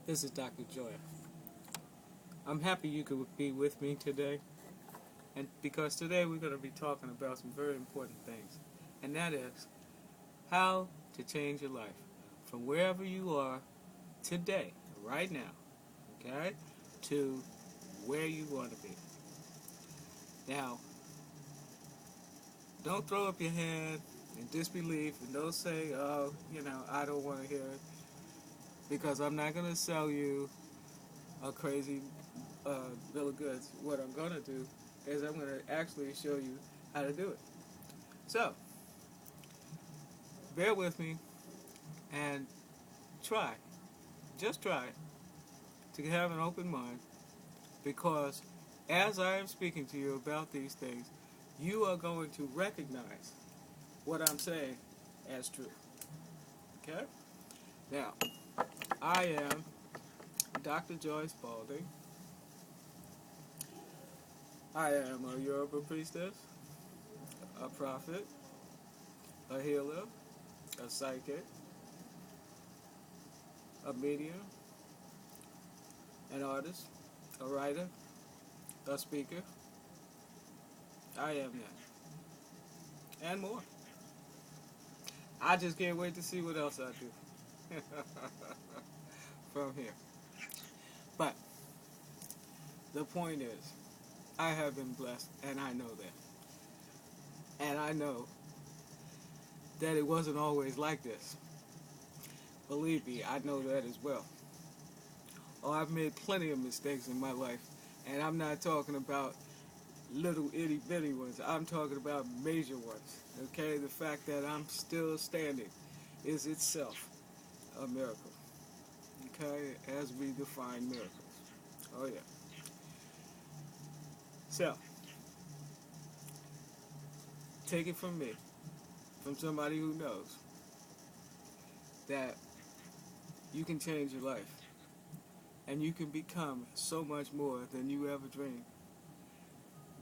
This is Dr. Joy. I'm happy you could be with me today, and because today we're going to be talking about some very important things, and that is how to change your life from wherever you are today, right now, okay, to where you want to be. Now, don't throw up your hand in disbelief and don't say, oh, I don't want to hear it, because I'm not going to sell you a crazy bill of goods. What I'm going to do is I'm going to actually show you how to do it. So, bear with me and try, just try, to have an open mind, because as I am speaking to you about these things, you are going to recognize what I'm saying as true. Okay? Now, I am Dr. Joy Spalding. I am a Yoruba priestess, a prophet, a healer, a psychic, a medium, an artist, a writer, a speaker. I am that. And more. I just can't wait to see what else I do from here. But the point is, I have been blessed, and I know that. And I know that it wasn't always like this. Believe me, I know that as well. Oh, I've made plenty of mistakes in my life, and I'm not talking about little itty bitty ones. I'm talking about major ones. Okay, the fact that I'm still standing is itself a miracle. Okay, as we define miracles. Oh yeah. So, take it from me, from somebody who knows that you can change your life, and you can become so much more than you ever dreamed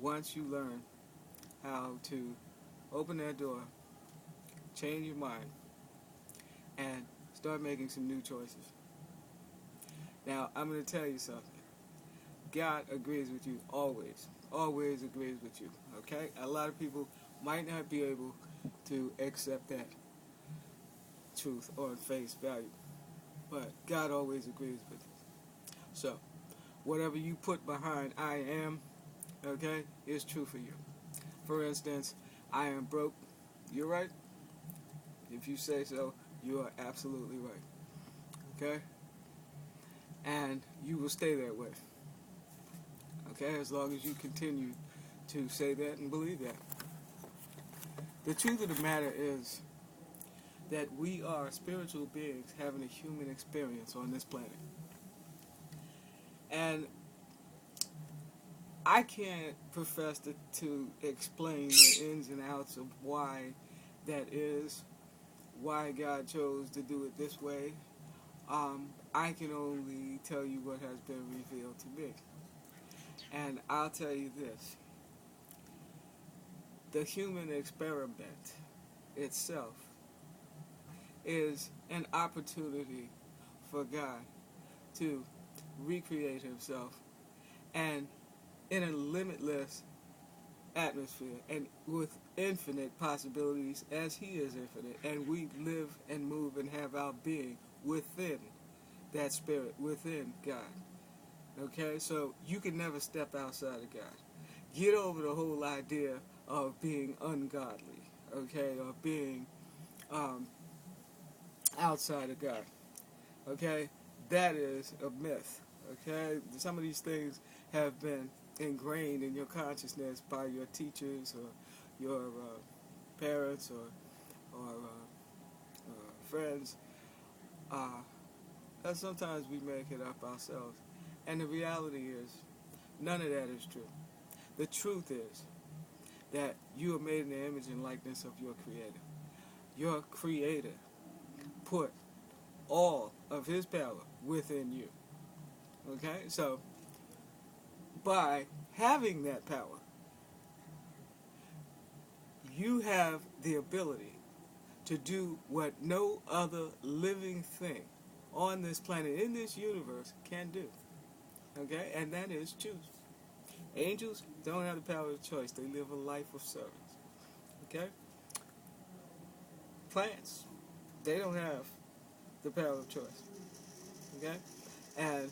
once you learn how to open that door, change your mind, and start making some new choices. Now, I'm going to tell you something. God agrees with you always. Always agrees with you. Okay? A lot of people might not be able to accept that truth on face value, but God always agrees with you. So, whatever you put behind I am, okay, is true for you. For instance, I am broke. You're right. If you say so, you are absolutely right. Okay? And you will stay that way. Okay? As long as you continue to say that and believe that. The truth of the matter is that we are spiritual beings having a human experience on this planet. And I can't profess to explain the ins and outs of why that is, why God chose to do it this way. I can only tell you what has been revealed to me. And I'll tell you this. The human experiment itself is an opportunity for God to recreate himself, and in a limitless atmosphere and with infinite possibilities, as he is infinite, and we live and move and have our being within that spirit, within God. Okay, so you can never step outside of God. Get over the whole idea of being ungodly, okay, or being outside of God. Okay, that is a myth. Okay, some of these things have been ingrained in your consciousness by your teachers or your parents or friends. And sometimes we make it up ourselves. And the reality is, none of that is true. The truth is that you are made in the image and likeness of your Creator. Your Creator put all of his power within you. Okay? So, by having that power, you have the ability to do what no other living thing on this planet, in this universe, can do. Okay? And that is choose. Angels don't have the power of choice. They live a life of service. Okay? Plants, they don't have the power of choice. Okay? And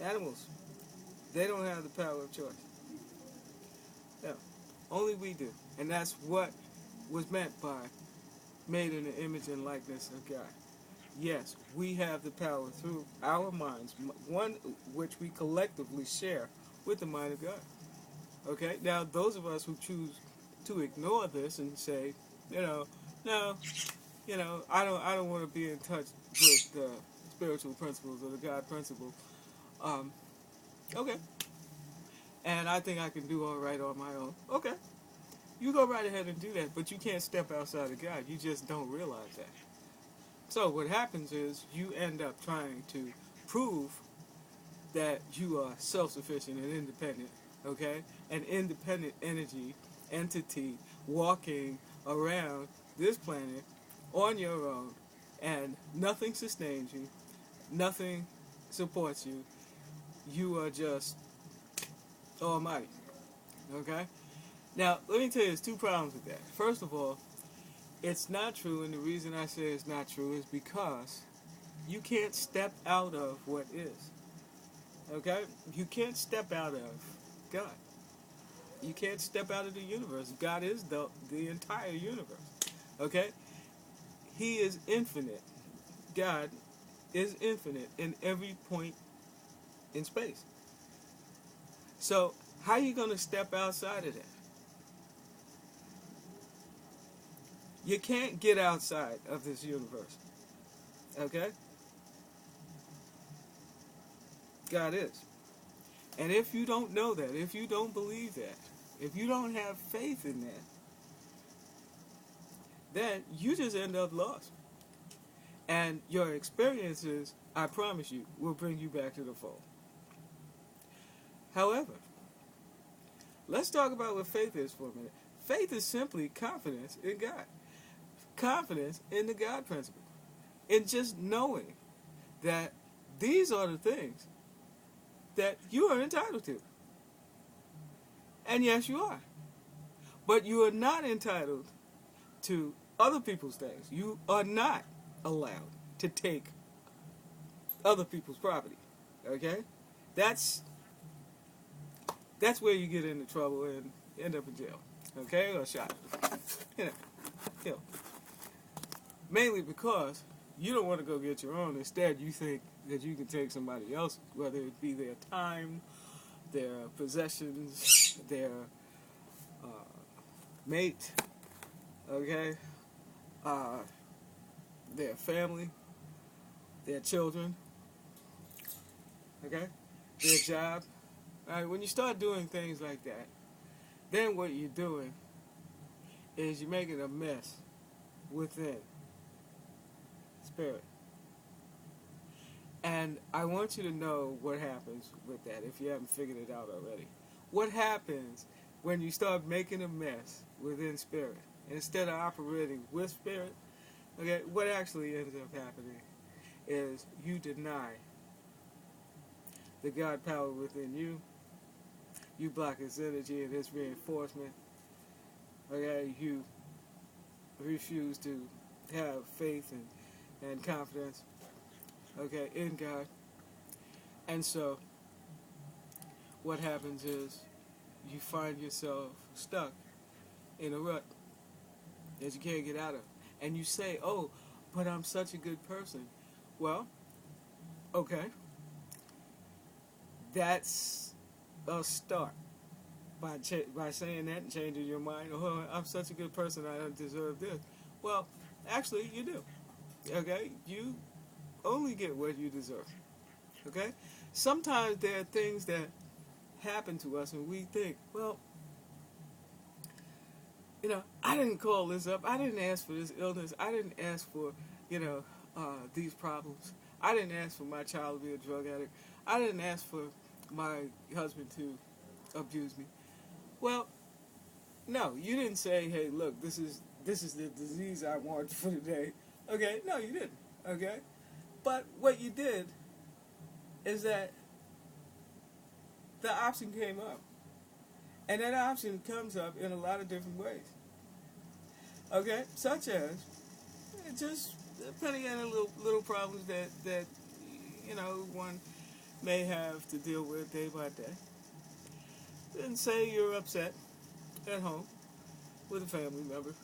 animals, they don't have the power of choice. No. Only we do. And that's what was meant by made in the image and likeness of God. Yes, we have the power through our minds, one which we collectively share with the mind of God. Okay? Now, those of us who choose to ignore this and say, no, I don't want to be in touch with the spiritual principles or the God principle. Okay. And I think I can do all right on my own. Okay. You go right ahead and do that, but you can't step outside of God. You just don't realize that. So what happens is you end up trying to prove that you are self-sufficient and independent, okay? An independent entity walking around this planet on your own, and nothing sustains you, nothing supports you. You are just almighty, okay? Now, let me tell you, there's two problems with that. First of all, it's not true, and the reason I say it's not true is because you can't step out of what is, okay? You can't step out of God. You can't step out of the universe. God is the entire universe, okay? He is infinite. God is infinite in every point in space. So, how are you going to step outside of that? You can't get outside of this universe. Okay? God is. And if you don't know that, if you don't believe that, if you don't have faith in that, then you just end up lost. And your experiences, I promise you, will bring you back to the fold. However, let's talk about what faith is for a minute. Faith is simply confidence in God. Confidence in the God principle. In just knowing that these are the things that you are entitled to. And yes, you are. But you are not entitled to other people's things. You are not allowed to take other people's property. Okay? That's where you get into trouble and end up in jail. Okay? Or shot. You know. Mainly because you don't want to go get your own. Instead, you think that you can take somebody else, whether it be their time, their possessions, their mate, okay, their family, their children, okay, their job. All right, when you start doing things like that, then what you're doing is you're making a mess within spirit. And I want you to know what happens with that if you haven't figured it out already. What happens when you start making a mess within spirit? Instead of operating with spirit, okay, what actually ends up happening is you deny the God power within you. You block its energy and its reinforcement. Okay, you refuse to have faith and confidence, okay, in God. And so what happens is you find yourself stuck in a rut that you can't get out of. And you say, oh, but I'm such a good person. Well, okay. That's a start. By saying that and changing your mind, oh, I'm such a good person, I don't deserve this. Well, actually, you do. Okay? You only get what you deserve. Okay? Sometimes there are things that happen to us and we think, well, I didn't call this up. I didn't ask for this illness. I didn't ask for, these problems. I didn't ask for my child to be a drug addict. I didn't ask for my husband to abuse me. Well, no, you didn't say, hey, look, this is the disease I want for today. Okay? No, you didn't. Okay? But what you did is that the option came up. And that option comes up in a lot of different ways. Okay? Such as just plenty of little problems that one may have to deal with day by day. And say you're upset at home with a family member.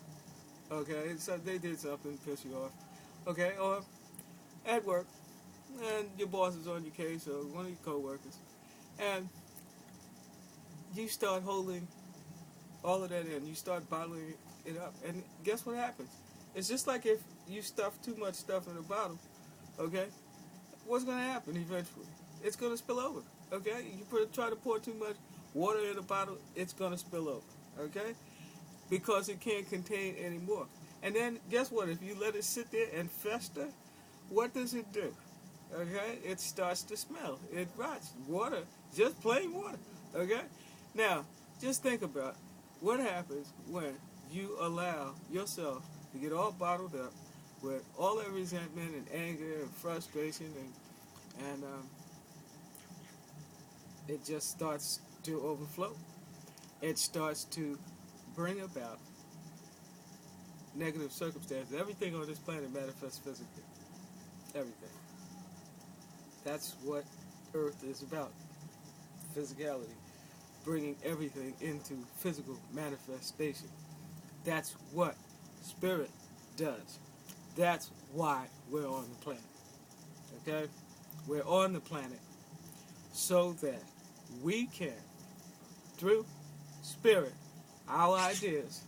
Okay? So they did something to piss you off. Okay? Or at work, and your boss is on your case, or one of your coworkers, and you start holding all of that in. You start bottling it up, and guess what happens? It's just like if you stuff too much stuff in a bottle. Okay, what's going to happen eventually? It's going to spill over. Okay, you try to pour too much water in a bottle, it's going to spill over. Okay, because it can't contain any more. And then guess what? If you let it sit there and fester, what does it do? Okay, it starts to smell. It rots. Water, just plain water. Okay, now just think about what happens when you allow yourself to get all bottled up with all that resentment and anger and frustration, and it just starts to overflow. It starts to bring about negative circumstances. Everything on this planet manifests physically. Everything. That's what Earth is about. Physicality. Bringing everything into physical manifestation. That's what spirit does. That's why we're on the planet. Okay? We're on the planet so that we can, through spirit, our ideas,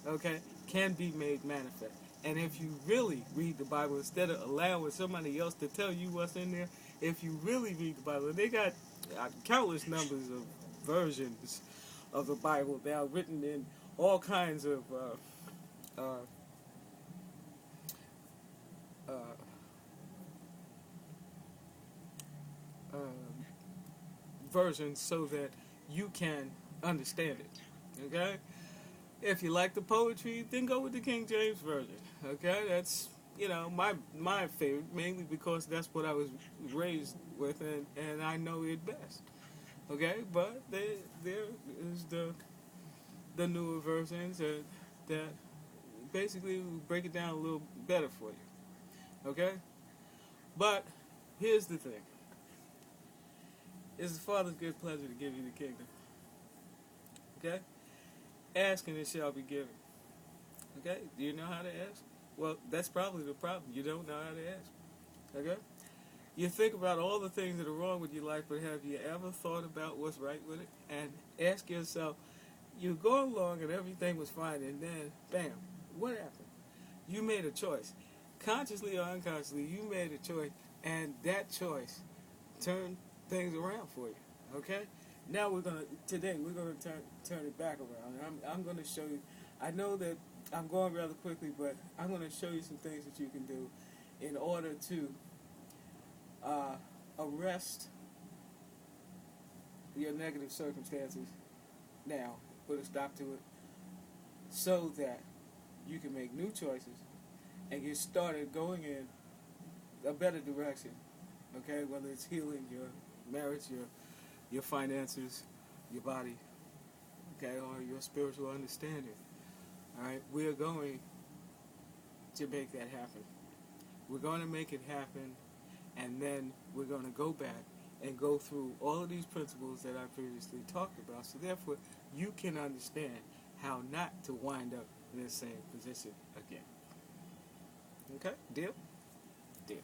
okay, can be made manifest. And if you really read the Bible, instead of allowing somebody else to tell you what's in there, if you really read the Bible, they got countless numbers of versions of the Bible now written in all kinds of versions so that you can understand it. Okay? If you like the poetry, then go with the King James Version. Okay? That's, my favorite, mainly because that's what I was raised with, and I know it best. Okay? But there is the newer versions that basically will break it down a little better for you. Okay? But here's the thing. It's the Father's good pleasure to give you the kingdom. Okay? Ask and it shall be given. Okay? Do you know how to ask? Well, that's probably the problem. You don't know how to ask. Okay? You think about all the things that are wrong with your life, but have you ever thought about what's right with it? And ask yourself, you go along and everything was fine, and then, bam, what happened? You made a choice. Consciously or unconsciously, you made a choice, and that choice turned things around for you. Okay? Now today we're gonna turn it back around. I'm gonna show you. I know that I'm going rather quickly, but I'm gonna show you some things that you can do in order to arrest your negative circumstances now, put a stop to it, so that you can make new choices and get started going in a better direction. Okay, whether it's healing your marriage, your finances, your body, okay, or your spiritual understanding. All right, we're going to make that happen. We're going to make it happen, and then we're going to go back and go through all of these principles that I previously talked about, so therefore you can understand how not to wind up in the same position again. Okay? Deal? Deal.